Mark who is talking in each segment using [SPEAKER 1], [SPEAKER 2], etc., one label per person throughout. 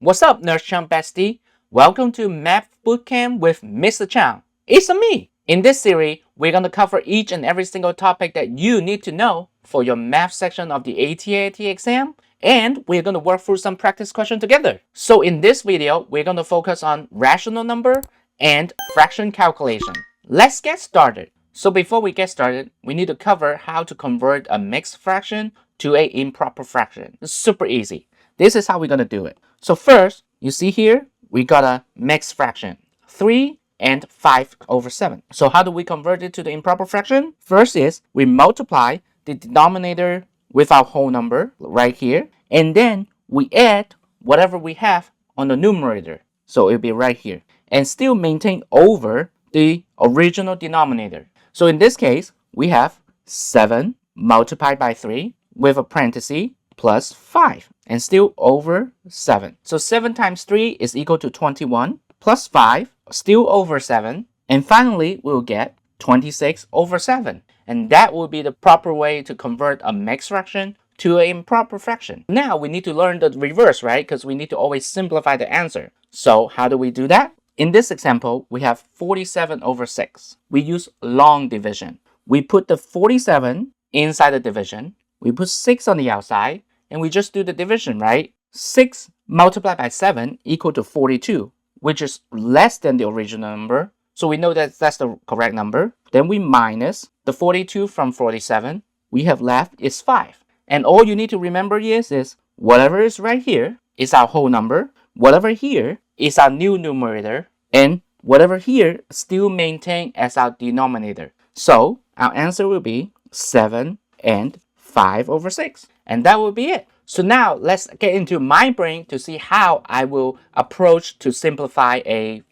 [SPEAKER 1] What's up, Nurse Cheung Bestie? Welcome to Math Bootcamp with Mr. Cheung. It's me. In this series, we're going to cover each and every single topic that you need to know for your math section of the AT exam, and we're going to work through some practice questions together. So in this video, we're going to focus on rational number and fraction calculation. Let's get started. So before we get started, we need to cover how to convert a mixed fraction to an improper fraction. It's super easy. This is how we're going to do it. So first, you see here, we got a mixed fraction, 3 and 5/7. So how do we convert it to the improper fraction? First is we multiply the denominator with our whole number right here, and then we add whatever we have on the numerator. So it'll be right here, and still maintain over the original denominator. So in this case, we have 7 multiplied by 3 with a parenthesis plus 5 and still over 7. So 7 times 3 is equal to 21 plus 5 still over 7. And finally, we'll get 26/7. And that will be the proper way to convert a mixed fraction to an improper fraction. Now we need to learn the reverse, right? Because we need to always simplify the answer. So how do we do that? In this example, we have 47/6. We use long division. We put the 47 inside the division. We put 6 on the outside, and we just do the division, right? 6 multiplied by 7 equal to 42, which is less than the original number. So we know that that's the correct number. Then we minus the 42 from 47. We have left is 5. And all you need to remember is whatever is right here is our whole number. Whatever here is our new numerator. And whatever here still maintain as our denominator. So our answer will be 7 and 5/6. And that will be it. So now let's get into my brain to see how I will approach to simplify a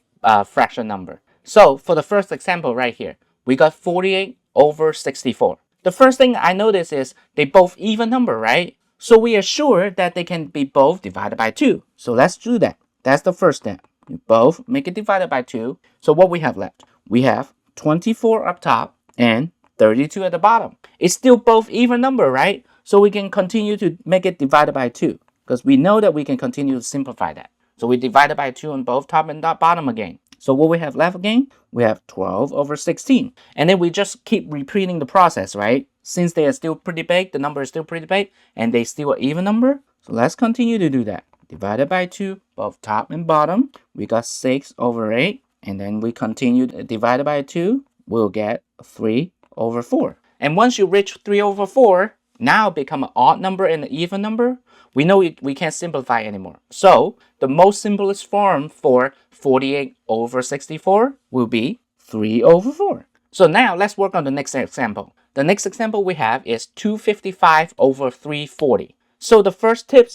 [SPEAKER 1] fraction number. So for the first example right here, we got 48/64. The first thing I notice is they both even number, right? So we are sure that they can be both divided by 2. So let's do that. That's the first step. You both make it divided by 2. So what we have left? We have 24 up top and 32 at the bottom. It's still both even number, right? So we can continue to make it divided by 2 because we know that we can continue to simplify that. So we divided by 2 on both top and bottom again. So what we have left again, we have 12/16. And then we just keep repeating the process, right? Since they are still pretty big, the number is still pretty big, and they still an even number. So let's continue to do that. Divided by 2, both top and bottom. We got 6/8. And then we continue divided by 2, we'll get 3/4. And once you reach 3/4, now become an odd number and an even number, we know we can't simplify anymore. So the most simplest form for 48/64 will be 3/4. So now let's work on the next example. The next example we have is 255/340. So the first tip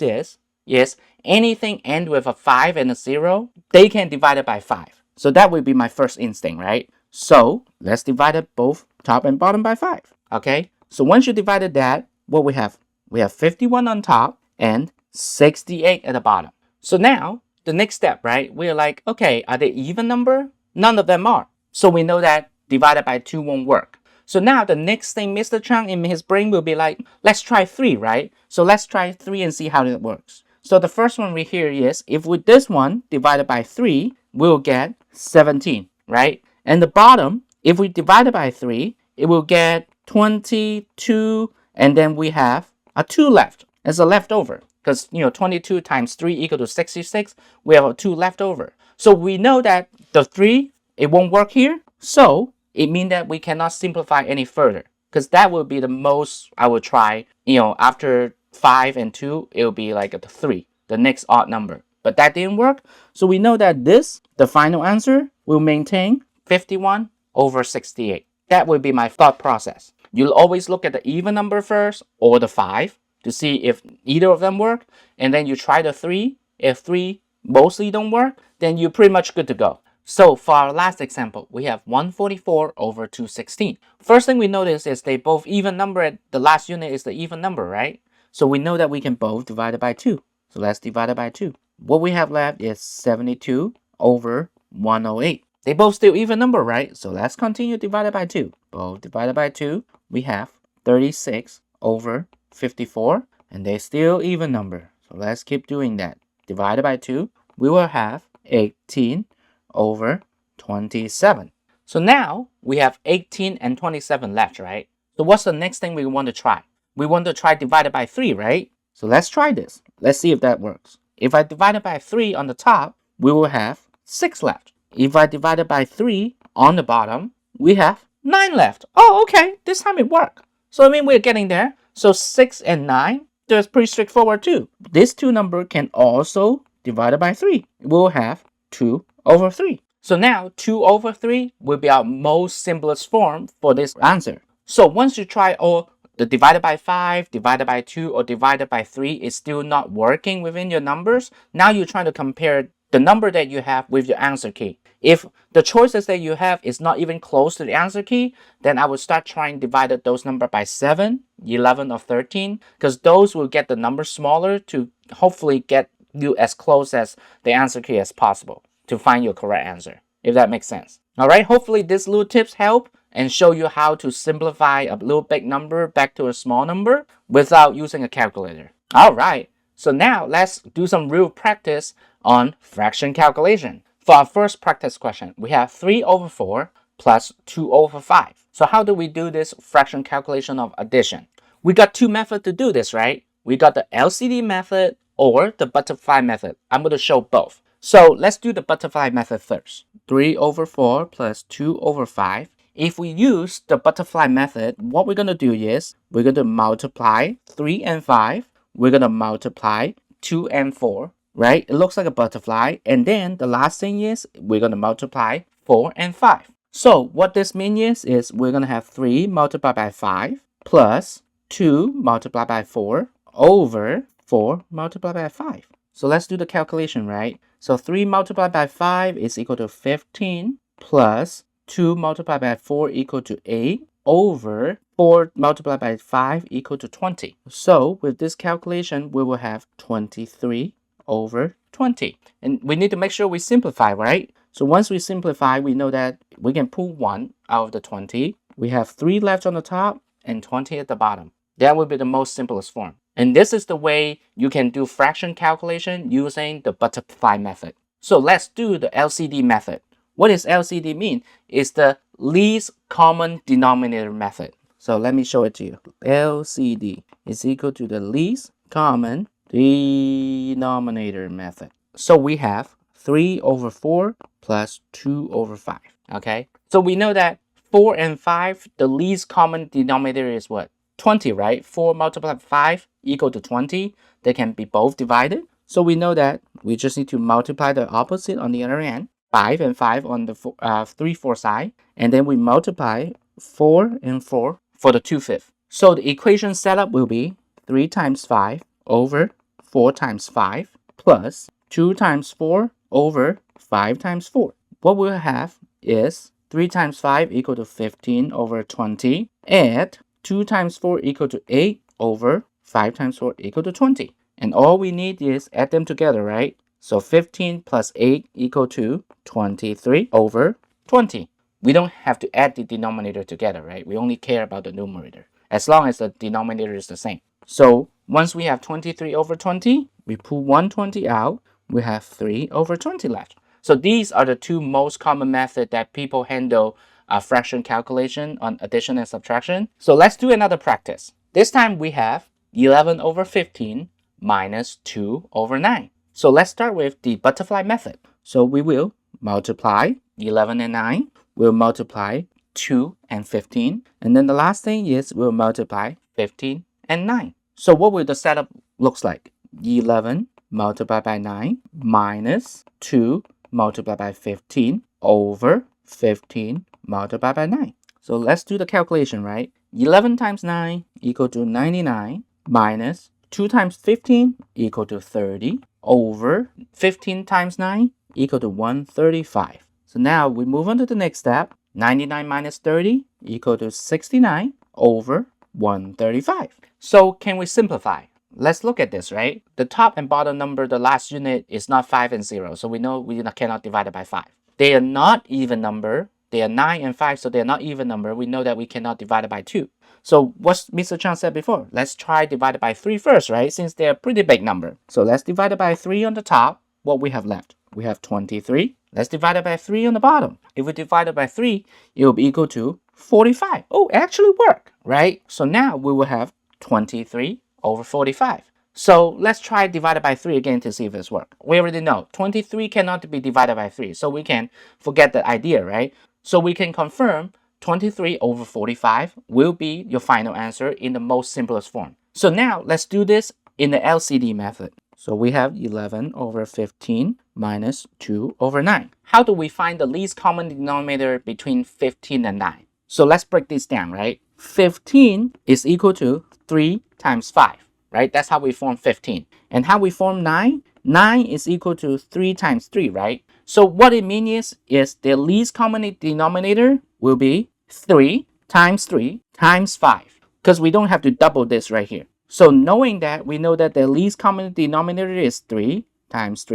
[SPEAKER 1] is anything end with a 5 and a 0, they can divide it by 5. So that would be my first instinct, right? So let's divide it both top and bottom by 5. Okay? So once you divided that, what we have? We have 51 on top and 68 at the bottom. So now, the next step, right? We're like, okay, are they even number? None of them are. So we know that divided by 2 won't work. So now the next thing Mr. Cheung in his brain will be like, let's try 3, right? So let's try 3 and see how it works. So the first one we hear is, if with this one divided by 3, we'll get 17, right? And the bottom, if we divide it by 3, it will get 22, and then we have a 2 left as a leftover. Because, 22 times 3 equal to 66, we have a 2 left over. So we know that the 3, it won't work here. So it means that we cannot simplify any further. Because that will be the most I will try. After 5 and 2, it will be like a 3, the next odd number. But that didn't work. So we know that the final answer, will maintain 51/68. That would be my thought process. You'll always look at the even number first or the 5 to see if either of them work. And then you try the 3. If 3 mostly don't work, then you're pretty much good to go. So for our last example, we have 144/216. First thing we notice is they both even number. The last unit is the even number, right? So we know that we can both divide it by 2. So let's divide it by 2. What we have left is 72/108. They both still even number, right? So let's continue divided by 2. Both divided by 2, we have 36/54, and they still even number. So let's keep doing that. divided by 2, we will have 18 over 27. So now we have 18 and 27 left, right? So what's the next thing we want to try? We want to try divided by 3, right? So let's try this. Let's see if that works. If I divide it by 3 on the top, we will have 6 left. If I divide it by 3 on the bottom, we have 9 left. Oh, okay. This time it worked. So I mean, we're getting there. So 6 and 9, that's pretty straightforward too. This two number can also divide by 3. We'll have 2 over 3. So now 2 over 3 will be our most simplest form for this answer. So once you try all the divided by 5, divided by 2, or divided by 3 is still not working within your numbers, now you're trying to compare the number that you have with your answer key. If the choices that you have is not even close to the answer key, then I would start trying to divide those numbers by 7, 11, or 13, because those will get the number smaller to hopefully get you as close as the answer key as possible to find your correct answer, if that makes sense. Alright, hopefully these little tips help and show you how to simplify a little big number back to a small number without using a calculator. Alright, so now let's do some real practice on fraction calculation. For our first practice question, we have 3 over 4 plus 2 over 5. So how do we do this fraction calculation of addition? We got two methods to do this, right? We got the LCD method or the butterfly method. I'm going to show both. So let's do the butterfly method first. 3 over 4 plus 2 over 5. If we use the butterfly method, what we're going to do is we're going to multiply 3 and 5. We're going to multiply 2 and 4, right? It looks like a butterfly. And then the last thing is we're going to multiply 4 and 5. So what this means is we're going to have 3 multiplied by 5 plus 2 multiplied by 4 over 4 multiplied by 5. So let's do the calculation, right? So 3 multiplied by 5 is equal to 15 plus 2 multiplied by 4 equal to 8 over 4 multiplied by 5 equal to 20. So with this calculation, we will have 23 over 20. And we need to make sure we simplify, right? So once we simplify, we know that we can pull 1 out of the 20. We have 3 left on the top and 20 at the bottom. That would be the most simplest form. And this is the way you can do fraction calculation using the butterfly method. So let's do the LCD method. What does LCD mean? It's the least common denominator method. So let me show it to you. LCD is equal to the least common denominator method. So we have 3 over 4 plus 2 over 5. Okay? So we know that 4 and 5, the least common denominator is what? 20, right? 4 multiplied by 5 equal to 20. They can be both divided. So we know that we just need to multiply the opposite on the other end. 5 and 5 on the 3, 4 side. And then we multiply 4 and 4 for the 2/5. So the equation setup will be 3 times 5 over 4 times 5 plus 2 times 4 over 5 times 4. What we'll have is 3 times 5 equal to 15 over 20. And 2 times 4 equal to 8 over 5 times 4 equal to 20. And all we need is add them together, right? So 15 plus 8 equal to 23 over 20. We don't have to add the denominator together, right? We only care about the numerator, as long as the denominator is the same. So once we have 23 over 20, we pull 120 out, we have 3 over 20 left. So these are the two most common methods that people handle fraction calculation on addition and subtraction. So let's do another practice. This time we have 11 over 15 minus 2 over 9. So let's start with the butterfly method. So we will multiply 11 and 9. We'll multiply 2 and 15. And then the last thing is we'll multiply 15 and 9. So what will the setup looks like? 11 multiplied by 9 minus 2 multiplied by 15 over 15 multiplied by 9. So let's do the calculation, right? 11 times 9 equal to 99 minus 2 times 15 equal to 30 over 15 times 9 equal to 135. So now we move on to the next step. 99 minus 30 equal to 69 over 135. So can we simplify? Let's look at this, right? The top and bottom number, the last unit is not 5 and 0. So we know we cannot divide it by 5. They are not even number. They are 9 and 5, so they are not even number. We know that we cannot divide it by 2. So what Mr. Chang said before, let's try divided by 3 first, right? Since they're a pretty big number. So let's divide it by 3 on the top. What we have left? We have 23. Let's divide it by 3 on the bottom. If we divide it by 3, it will be equal to 45. Oh, it actually worked, right? So now we will have 23 over 45. So let's try divided by 3 again to see if it's work. We already know 23 cannot be divided by 3, so we can forget that idea, right? So we can confirm 23 over 45 will be your final answer in the most simplest form. So now let's do this in the LCD method. So we have 11 over 15 minus 2 over 9. How do we find the least common denominator between 15 and 9? So let's break this down, right? 15 is equal to 3 times 5, right? That's how we form 15. And how we form 9? 9 is equal to 3 times 3, right? So what it means is the least common denominator will be 3 times 5. Because we don't have to double this right here. So knowing that, we know that the least common denominator is 3 times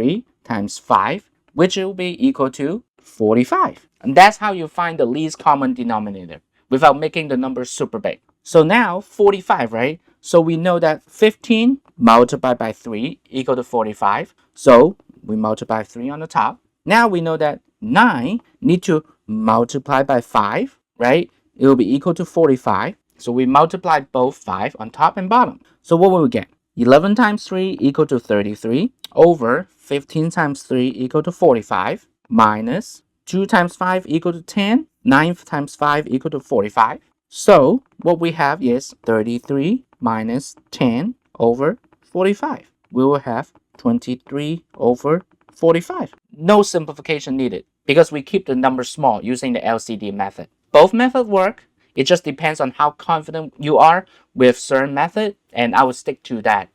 [SPEAKER 1] 5, which will be equal to 45. And that's how you find the least common denominator without making the number super big. So now 45, right? So we know that 15 multiplied by 3 equal to 45. So we multiply 3 on the top. Now we know that 9 need to multiply by 5, right? It will be equal to 45. So we multiply both 5 on top and bottom. So what will we get? 11 times 3 equal to 33 over 15 times 3 equal to 45 minus 2 times 5 equal to 10. 9 times 5 equal to 45. So what we have is 33 minus 10 over 45. We will have 23 over 45. No simplification needed because we keep the number small using the LCD method. Both methods work. It just depends on how confident you are with certain method, and I will stick to that,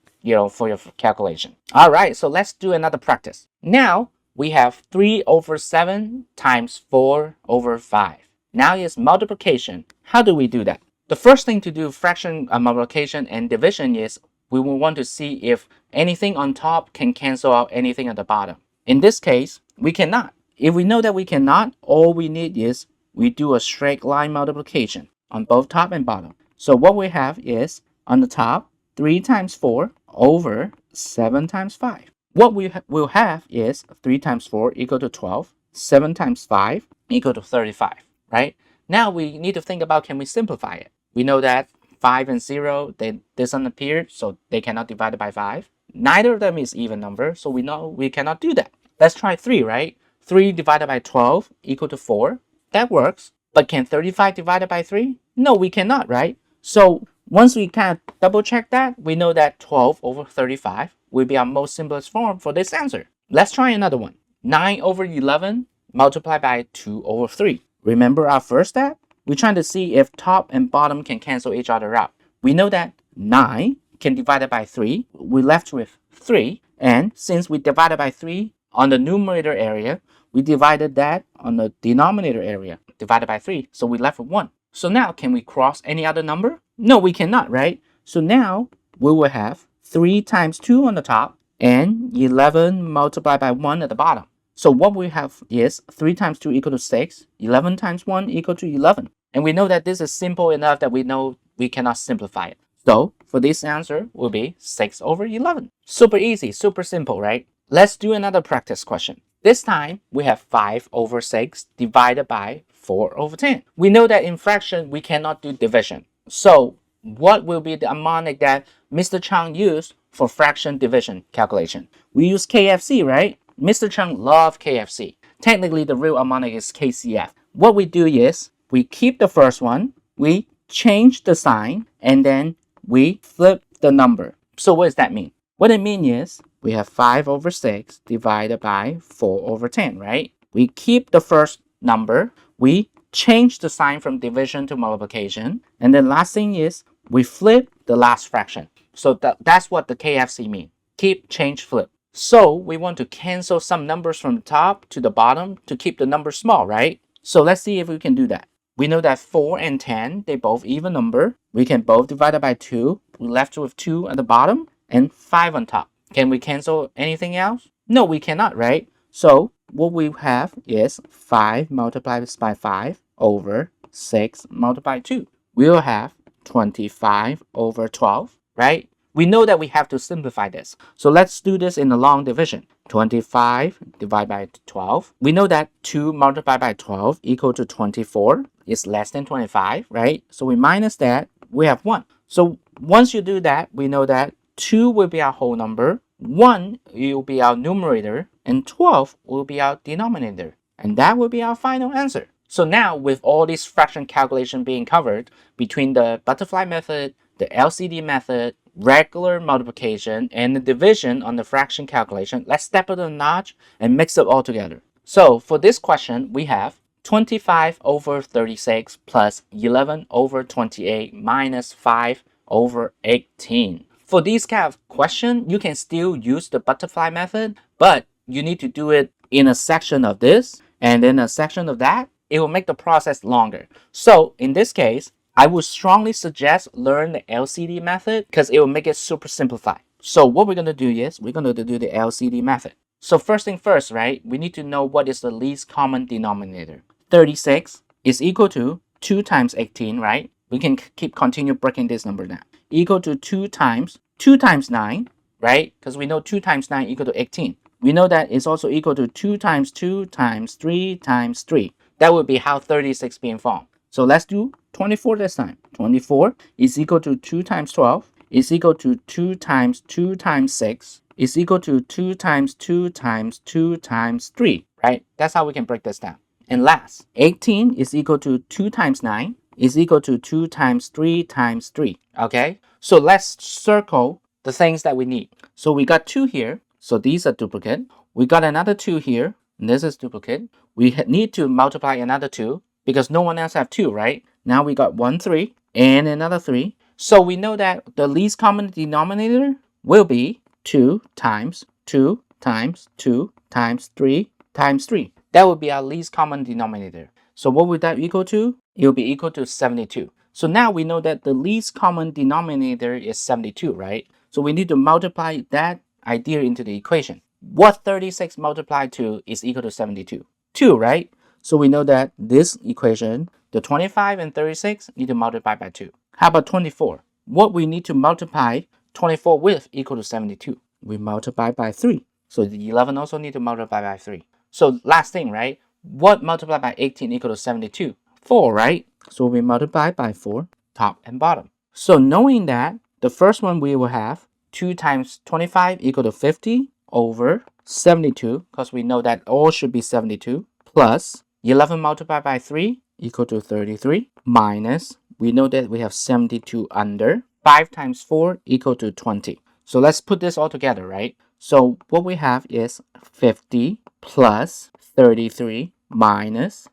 [SPEAKER 1] for your calculation. All right, so let's do another practice. Now we have 3 over 7 times 4 over 5. Now is multiplication. How do we do that? The first thing to do fraction multiplication and division is we will want to see if anything on top can cancel out anything at the bottom. In this case, we cannot. If we know that we cannot, all we need is we do a straight line multiplication on both top and bottom. So what we have is on the top 3 times 4 over 7 times 5. What we will have is 3 times 4 equal to 12. 7 times 5 equal to 35, right? Now we need to think about, can we simplify it? We know that 5 and 0, they doesn't appear, so they cannot divide it by 5. Neither of them is even number, so we know we cannot do that. Let's try 3, right? 3 divided by 12 equal to 4. That works. But can 35 divided by 3? No, we cannot, right? So once we kind of double check that, we know that 12 over 35 will be our most simplest form for this answer. Let's try another one. 9 over 11 multiplied by 2 over 3. Remember our first step? We're trying to see if top and bottom can cancel each other out. We know that 9 can divide it by 3. We're left with 3. And since we divided by 3 on the numerator area, we divided that on the denominator area, divided by 3. So we left with 1. So now, can we cross any other number? No, we cannot, right? So now we will have 3 times 2 on the top and 11 multiplied by 1 at the bottom. So what we have is 3 times 2 equal to 6. 11 times 1 equal to 11. And we know that this is simple enough that we know we cannot simplify it. So for this answer will be 6 over 11. Super easy, super simple, right? Let's do another practice question. This time, we have 5 over 6 divided by 4 over 10. We know that in fraction, we cannot do division. So what will be the mnemonic that Mr. Cheung used for fraction division calculation? We use KFC, right? Mr. Cheung loves KFC. Technically, the real mnemonic is KCF. What we do is, we keep the first one, we change the sign, and then we flip the number. So what does that mean? What it means is, we have 5 over 6 divided by 4 over 10, right? We keep the first number, we change the sign from division to multiplication, and then last thing is, we flip the last fraction. So that's what the KFC means. Keep, change, flip. So we want to cancel some numbers from the top to the bottom to keep the number small, right? So let's see if we can do that. We know that 4 and 10, they both even number. We can both divide it by 2. We're left with 2 at the bottom and 5 on top. Can we cancel anything else? No, we cannot, right? So what we have is 5 multiplied by 5 over 6 multiplied by 2. We'll have 25 over 12, right? We know that we have to simplify this. So let's do this in a long division. 25 divided by 12. We know that 2 multiplied by 12 equal to 24 is less than 25, right? So we minus that, we have 1. So once you do that, we know that 2 will be our whole number, 1 will be our numerator, and 12 will be our denominator. And that will be our final answer. So now with all these fraction calculation being covered between the butterfly method, the LCD method, regular multiplication, and the division on the fraction calculation, let's step it a notch and mix it all together. So for this question, we have 25 over 36 plus 11 over 28 minus 5 over 18. For these kind of question, you can still use the butterfly method, but you need to do it in a section of this and then a section of that. It will make the process longer. So in this case, I would strongly suggest learn the LCD method because it will make it super simplified. So what we're going to do is we're going to do the LCD method. So first thing first, right? We need to know what is the least common denominator. 36 is equal to 2 times 18, right? We can continue breaking this number down. Equal to 2 times 9, right? Because we know 2 times 9 equal to 18. We know that it's also equal to 2 times 2 times 3 times 3. That would be how 36 being formed. So let's do 24 this time. 24 is equal to 2 times 12 is equal to 2 times 2 times 6 is equal to 2 times 2 times 2 times 3, right? That's how we can break this down. And last, 18 is equal to 2 times 9 is equal to 2 times 3 times 3, okay? So let's circle the things that we need. So we got 2 here, so these are duplicate. We got another 2 here, and this is duplicate. We need to multiply another 2 because no one else have 2, right? Now we got 1 3 and another 3. So we know that the least common denominator will be 2 times 2 times 2 times 3 times 3. That would be our least common denominator. So what would that equal to? It will be equal to 72. So now we know that the least common denominator is 72, right? So we need to multiply that idea into the equation. What 36 multiplied to is equal to 72? 2, right? So we know that this equation, the 25 and 36 need to multiply by 2. How about 24? What we need to multiply 24 with equal to 72? We multiply by 3. So the 11 also need to multiply by 3. So last thing, right? What multiplied by 18 equal to 72? 4, right? So we multiply by 4, top and bottom. So knowing that, the first one we will have 2 times 25 equal to 50 over 72, because we know that all should be 72, plus 11 multiplied by 3 equal to 33, minus, we know that we have 72 under, 5 times 4 equal to 20. So let's put this all together, right? So what we have is 50 plus 33 minus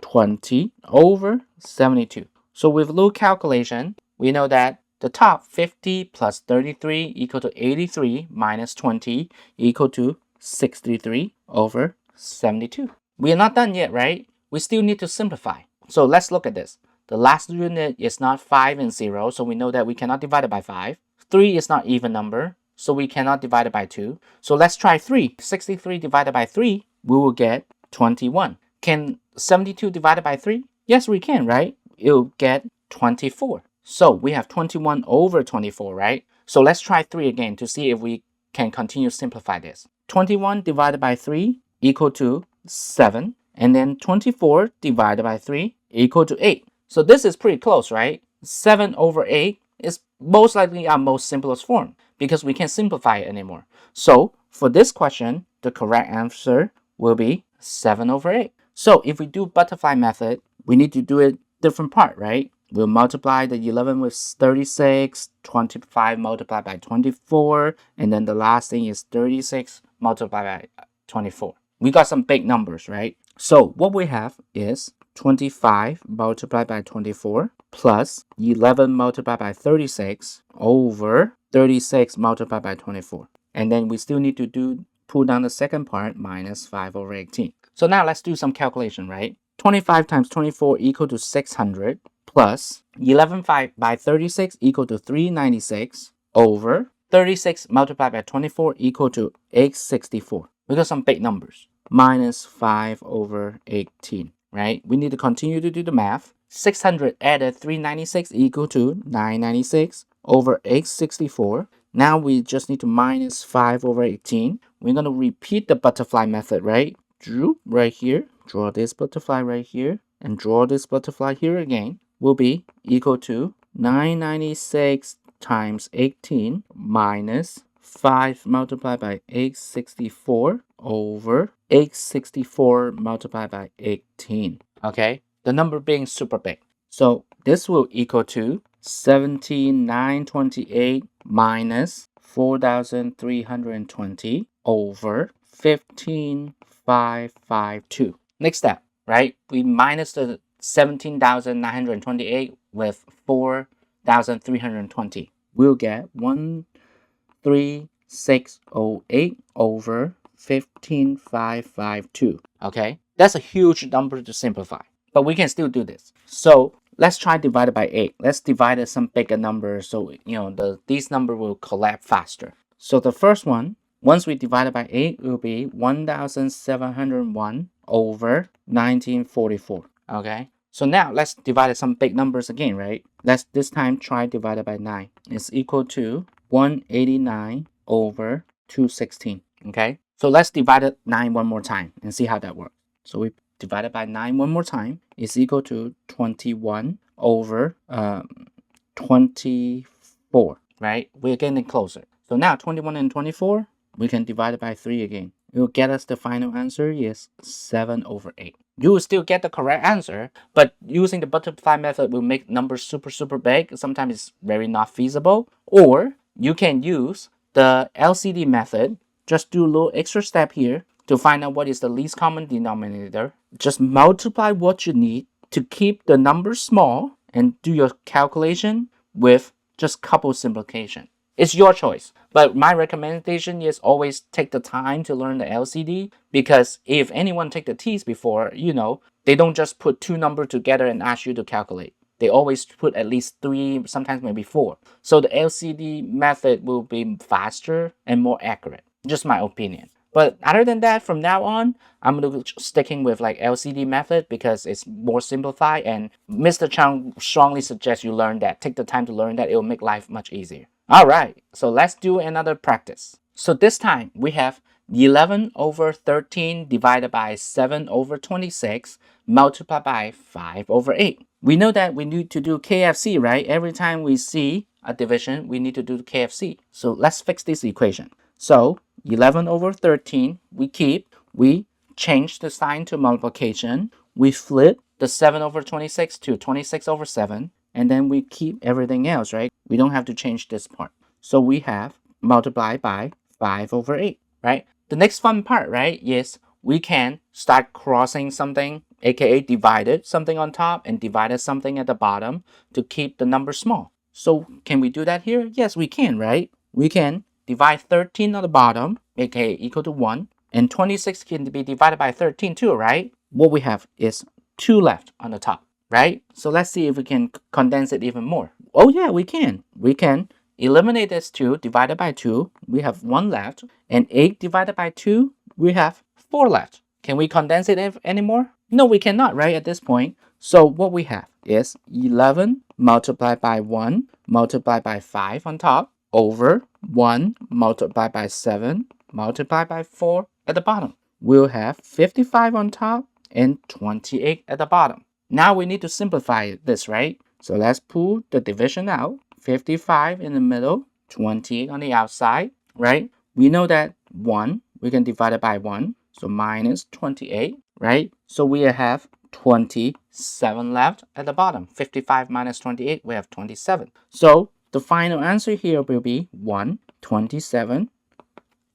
[SPEAKER 1] 20 over 72. So with a little calculation, we know that the top 50 plus 33 equal to 83 minus 20 equal to 63 over 72. We are not done yet, right? We still need to simplify. So let's look at this. The last unit is not 5 and 0, so we know that we cannot divide it by 5. 3 is not even number, so we cannot divide it by 2. So let's try 3. 63 divided by 3, we will get 21. Can 72 divided by 3? Yes, we can, right? It'll get 24. So we have 21 over 24, right? So let's try 3 again to see if we can continue simplify this. 21 divided by 3 equal to 7. And then 24 divided by 3 equal to 8. So this is pretty close, right? 7 over 8 is most likely our most simplest form because we can't simplify it anymore. So for this question, the correct answer will be 7 over 8. So if we do butterfly method, we need to do it different part, right? We'll multiply the 11 with 36, 25 multiplied by 24, and then the last thing is 36 multiplied by 24. We got some big numbers, right? So what we have is 25 multiplied by 24 plus 11 multiplied by 36 over 36 multiplied by 24. And then we still need to pull down the second part minus 5 over 18. So now let's do some calculation, right? 25 times 24 equal to 600 plus 11 by 36 equal to 396 over 36 multiplied by 24 equal to 864. We got some big numbers. Minus 5 over 18, right? We need to continue to do the math. 600 added 396 equal to 996 over x64. Now we just need to minus 5 over 18. We're going to repeat the butterfly method, right? Drew right here, draw this butterfly right here, and draw this butterfly here again, will be equal to 996 times 18 minus 5 multiplied by x64 over x64 multiplied by 18. Okay, the number being super big. So this will equal to 17928 minus 4320 over 15552. Next step, right? We minus the 17,928 with 4,320. We'll get 13608 over 15552. Okay, that's a huge number to simplify, but we can still do this. So let's try divided by 8. Let's divide it some bigger number so these number will collapse faster. So the first one, once we divide it by 8, it will be 1701 over 1944. Okay, so now let's divide it some big numbers again, right? Let's this time try divided by 9. It's equal to 189 over 216. Okay, so let's divide it 9 one more time and see how that works. So we divided by 9 one more time is equal to 21 over 24, right? We're getting closer. So now 21 and 24, we can divide it by 3 again. It will get us the final answer is 7 over 8. You will still get the correct answer, but using the butterfly method will make numbers super big. Sometimes it's very not feasible. Or you can use the LCD method. Just do a little extra step here to find out what is the least common denominator. Just multiply what you need to keep the number small and do your calculation with just couple simplification. It's your choice, but my recommendation is always take the time to learn the LCD, because if anyone take the TEAS before, they don't just put two numbers together and ask you to calculate. They always put at least 3, sometimes maybe 4. So the LCD method will be faster and more accurate. Just my opinion. But other than that, from now on, I'm going to be sticking with like LCD method because it's more simplified, and Mr. Cheung strongly suggests you learn that. Take the time to learn that. It will make life much easier. All right, so let's do another practice. So this time we have 11 over 13 divided by 7 over 26 multiplied by 5 over 8. We know that we need to do KFC, right? Every time we see a division, we need to do KFC. So let's fix this equation. So 11 over 13, we change the sign to multiplication. We flip the 7 over 26 to 26 over 7. And then we keep everything else, right? We don't have to change this part. So we have multiplied by 5 over 8, right? The next fun part, right, is we can start crossing something, aka divided something on top and divided something at the bottom to keep the number small. So can we do that here? Yes, we can, right? We can divide 13 on the bottom, aka equal to 1. And 26 can be divided by 13 too, right? What we have is 2 left on the top, right? So let's see if we can condense it even more. Oh yeah, we can. We can eliminate this 2 divided by 2. We have 1 left. And 8 divided by 2, we have 4 left. Can we condense it anymore? No, we cannot, right, at this point. So what we have is 11 multiplied by 1 multiplied by 5 on top over 1 multiplied by 7 multiplied by 4 at the bottom. We'll have 55 on top and 28 at the bottom. Now we need to simplify this, right? So let's pull the division out. 55 in the middle, 28 on the outside, right? We know that 1, we can divide it by 1. So minus 28, right? So we have 27 left at the bottom. 55 minus 28, we have 27. So the final answer here will be 1, 27,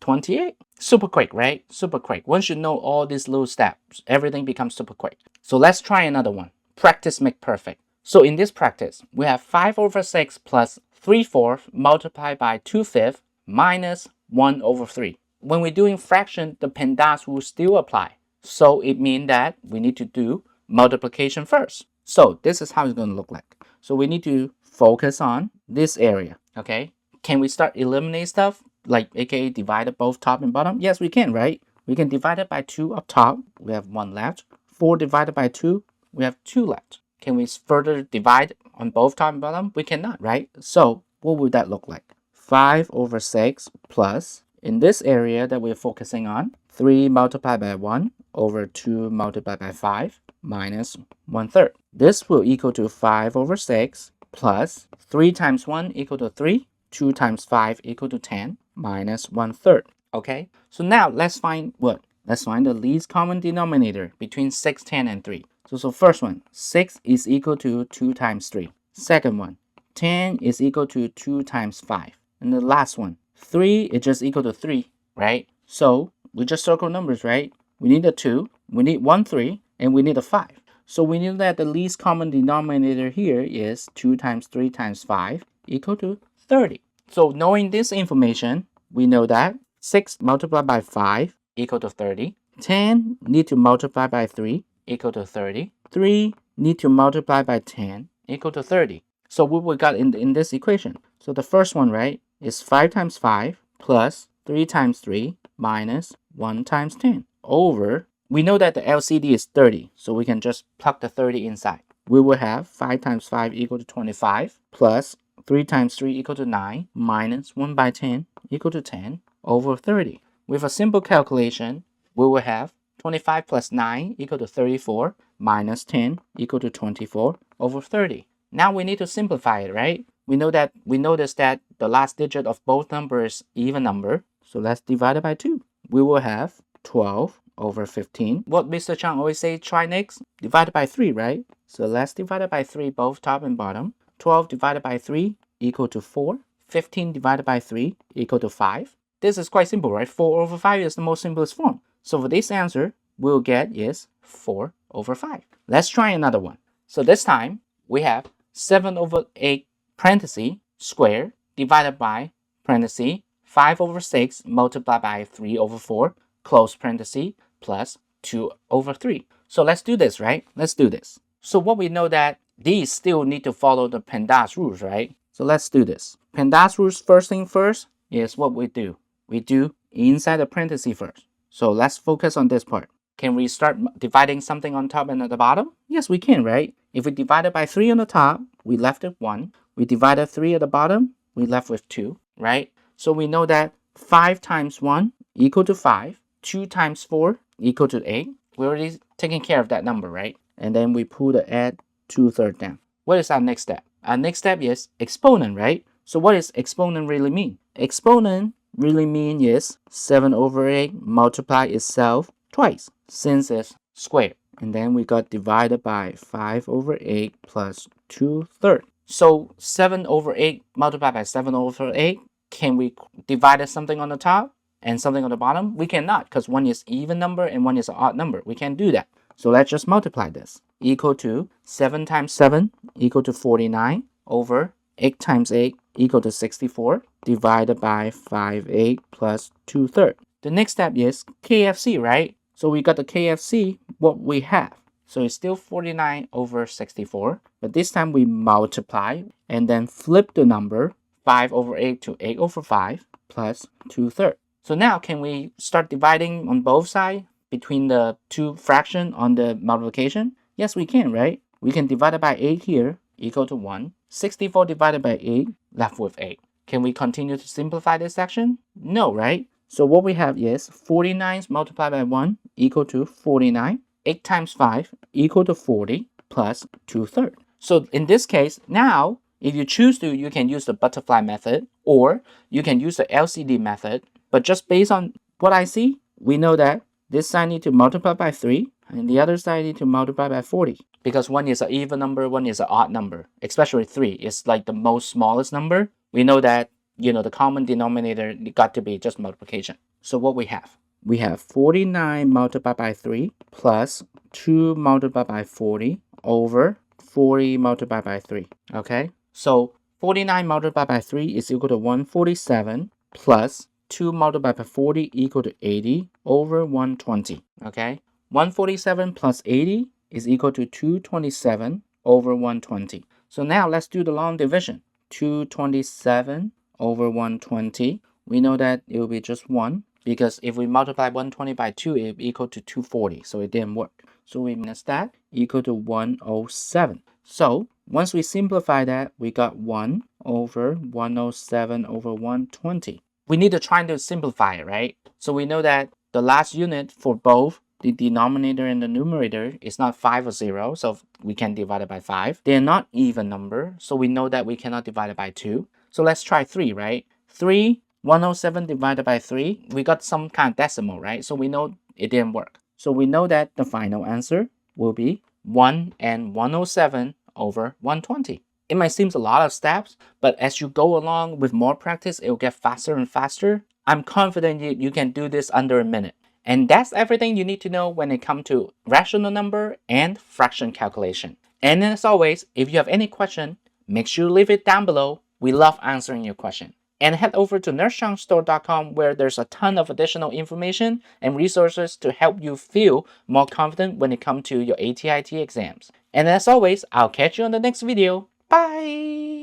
[SPEAKER 1] 28. Super quick, right? Super quick. Once you know all these little steps, everything becomes super quick. So let's try another one. Practice make perfect. So in this practice, we have 5 over 6 plus 3/4 multiplied by 2/5 minus 1 over 3. When we're doing fraction, the PEMDAS will still apply. So it means that we need to do multiplication first. So this is how it's going to look like. So we need to focus on this area, okay? Can we start eliminating stuff? Like aka divide both top and bottom? Yes, we can, right? We can divide it by 2 up top. We have 1 left. 4 divided by 2, we have 2 left. Can we further divide on both top and bottom? We cannot, right? So what would that look like? 5 over 6 plus, in this area that we're focusing on, 3 multiplied by 1 over 2 multiplied by 5 minus 1/3. This will equal to 5 over 6 plus 3 times 1 equal to 3, 2 times 5 equal to 10 minus 1/3. Okay, so now let's find what? Let's find the least common denominator between 6, 10, and 3. So first one, 6 is equal to 2 times 3. Second one, 10 is equal to 2 times 5. And the last one, 3 is just equal to 3, right? So we just circle numbers, right? We need a 2, we need 1 3, and we need a 5. So we know that the least common denominator here is 2 times 3 times 5 equal to 30. So knowing this information, we know that 6 multiplied by 5 equal to 30. 10 need to multiply by 3 equal to 30. 3 need to multiply by 10 equal to 30. So what we got in this equation? So the first one, right, is 5 times 5 plus 3 times 3 minus 1 times 10 over, we know that the LCD is 30, so we can just plug the 30 inside. We will have 5 times 5 equal to 25 plus 3 times 3 equal to 9 minus 1 by 10 equal to 10 over 30. With a simple calculation, we will have 25 plus 9 equal to 34 minus 10 equal to 24 over 30. Now we need to simplify it, right? We noticed that the last digit of both numbers is even number, so let's divide it by 2. We will have 12 over 15. What Mr. Cheung always say, try next, divide it by 3, right? So let's divide it by 3, both top and bottom. 12 divided by 3 equal to 4. 15 divided by 3 equal to 5. This is quite simple, right? 4 over 5 is the most simplest form. So for this answer, we'll get is 4 over 5. Let's try another one. So this time, we have 7 over 8 parenthesis squared divided by parenthesis 5 over 6 multiplied by 3 over 4 close parenthesis plus 2 over 3. So let's do this, right? Let's do this. So what we know that these still need to follow the PEMDAS rules, right? So let's do this. PEMDAS rules, first thing first, is what we do. We do inside the parenthesis first. So let's focus on this part. Can we start dividing something on top and at the bottom? Yes, we can, right? If we divided by 3 on the top, we left with 1. We divided 3 at the bottom, we left with 2, right? So we know that 5 times 1 equal to 5. 2 times 4 equal to 8. We're already taking care of that number, right? And then we pull the add 2/3 down. What is our next step? Our next step is exponent, right? So what does exponent really mean? Exponent really mean is 7 over 8 multiply itself twice, since it's squared. And then we got divided by 5 over 8 plus 2/3. So 7 over 8 multiplied by 7 over 8, can we divide something on the top and something on the bottom? We cannot, because one is even number and one is an odd number. We can't do that. So let's just multiply this. Equal to 7 times 7 equal to 49 over 8 times 8 equal to 64 divided by 5 8 plus 2/3. The next step is KFC, right? So we got the KFC, what we have. So it's still 49 over 64, but this time we multiply and then flip the number 5 over 8 to 8 over 5 plus 2/3. So now can we start dividing on both sides between the two fractions on the multiplication? Yes, we can, right? We can divide it by 8 here equal to 1. 64 divided by 8 left with 8. Can we continue to simplify this section? No, right? So what we have is 49 multiplied by 1 equal to 49. 8 times 5 equal to 40 plus 2/3. So in this case, now, if you choose to, you can use the butterfly method or you can use the LCD method. But just based on what I see, we know that this side need to multiply by 3 and the other side need to multiply by 40. Because one is an even number, one is an odd number. Especially 3 is like the most smallest number. We know that, the common denominator got to be just multiplication. So what we have? We have 49 multiplied by 3 plus 2 multiplied by 40 over 40 multiplied by 3. Okay? So 49 multiplied by 3 is equal to 147 plus 2 multiplied by 40 equal to 80 over 120. Okay? 147 plus 80 is equal to 227 over 120. So now let's do the long division. 227 over 120. We know that it will be just 1. Because if we multiply 120 by 2, it will equal to 240. So it didn't work. So we minus that equal to 107. So once we simplify that, we got 1 over 107 over 120. We need to try to simplify it, right? So we know that the last unit for both the denominator and the numerator is not 5 or 0, so we can divide it by 5. They're not even number, so we know that we cannot divide it by 2. So let's try 3, right? 107 divided by 3, we got some kind of decimal, right? So we know it didn't work. So we know that the final answer will be 1 and 107 over 120. It might seem a lot of steps, but as you go along with more practice, it will get faster and faster. I'm confident you can do this under a minute. And that's everything you need to know when it comes to rational number and fraction calculation. And as always, if you have any question, make sure you leave it down below. We love answering your question. And head over to nerdcheungstore.com where there's a ton of additional information and resources to help you feel more confident when it comes to your ATIT exams. And as always, I'll catch you on the next video. Bye!